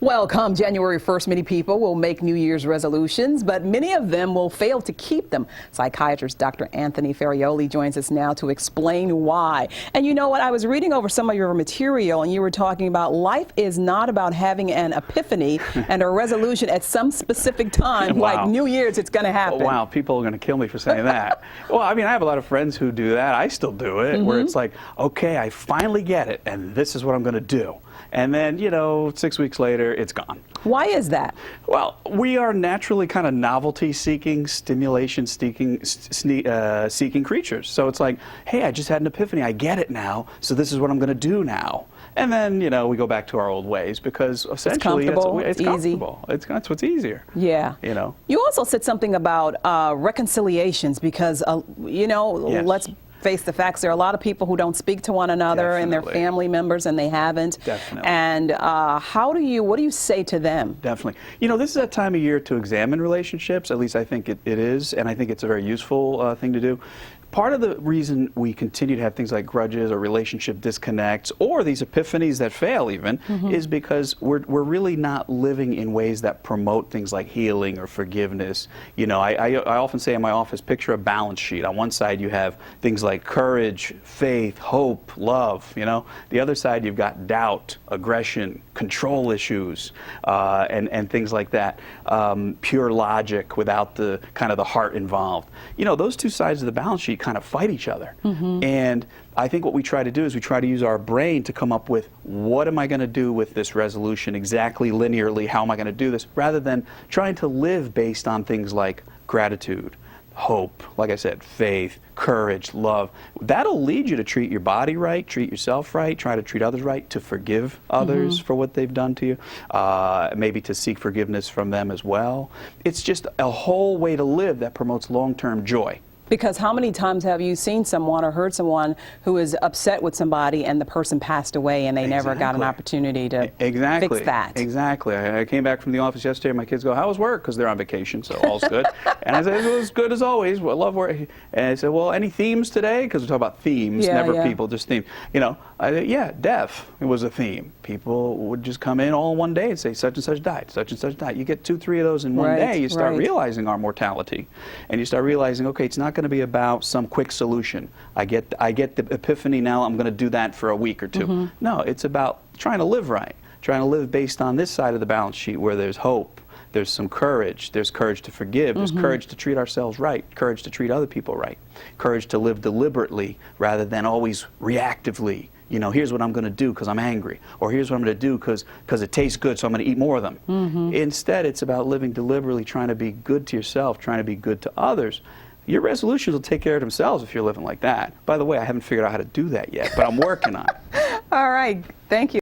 Well, come January 1st, many people will make New Year's resolutions, but many of them will fail to keep them. Psychiatrist Dr. Anthony Ferrioli joins us now to explain why. And you know what? I was reading over some of your material, and you were talking about life is not about having an epiphany and a resolution at some specific time, Wow. like New Year's, it's going to happen. Oh, wow, people are going to kill me for saying that. Well, I mean, I have a lot of friends who do that. I still do it, where it's like, okay, I finally get it, and this is what I'm going to do. And then, you know, 6 weeks later, it's gone. Why is that? Well, we are naturally kind of novelty-seeking, stimulation-seeking seeking creatures. So it's like, hey, I just had an epiphany. I get it now, so this is what I'm going to do now. And then, you know, we go back to our old ways because essentially it's comfortable. It's comfortable. That's what's easier. Yeah. You know. You also said something about reconciliations because, you know, Yes. let's face the facts. There are a lot of people who don't speak to one another and their family members, and they haven't. Definitely. And what do you say to them? Definitely. You know, this is that time of year to examine relationships. At least I think it is, and I think it's a very useful thing to do. Part of the reason we continue to have things like grudges or relationship disconnects or these epiphanies that fail even is because we're really not living in ways that promote things like healing or forgiveness. You know, I often say in my office, picture a balance sheet. On one side you have things like courage, faith, hope, love, you know. The other side you've got doubt, aggression, control issues, and things like that. Pure logic without the kind of the heart involved. You know, those two sides of the balance sheet kind of fight each other. And I think what we try to do is we try to use our brain to come up with what am I going to do with this resolution exactly linearly, how am I going to do this, rather than trying to live based on things like gratitude, hope, like I said, faith, courage, love. That'll lead you to treat your body right, treat yourself right, try to treat others right, to forgive others for what they've done to you, maybe to seek forgiveness from them as well. It's just a whole way to live that promotes long-term joy. Because how many times have you seen someone or heard someone who is upset with somebody and the person passed away and they never got an opportunity to fix that? Exactly. I came back from the office yesterday and my kids go, how was work? Because they're on vacation, so all's good. And I said, it was good as always. I love work. And I said, well, any themes today? Because we talk about themes, never people, just themes. You know, yeah, death, it was a theme. People would just come in all in one day and say, such and such died, such and such died. You get 2, 3 of those in one day, you start realizing our mortality. And you start realizing, okay, it's not going to be about some quick solution. I get the epiphany now, I'm going to do that for a week or two. No, it's about trying to live right, trying to live based on this side of the balance sheet where there's hope, there's some courage, there's courage to forgive, there's courage to treat ourselves right, courage to treat other people right, courage to live deliberately rather than always reactively. You know, here's what I'm going to do because I'm angry, or here's what I'm going to do because it tastes good, so I'm going to eat more of them. Instead, it's about living deliberately, trying to be good to yourself, trying to be good to others. Your resolutions will take care of themselves if you're living like that. By the way, I haven't figured out how to do that yet, but I'm working on it. All right. Thank you.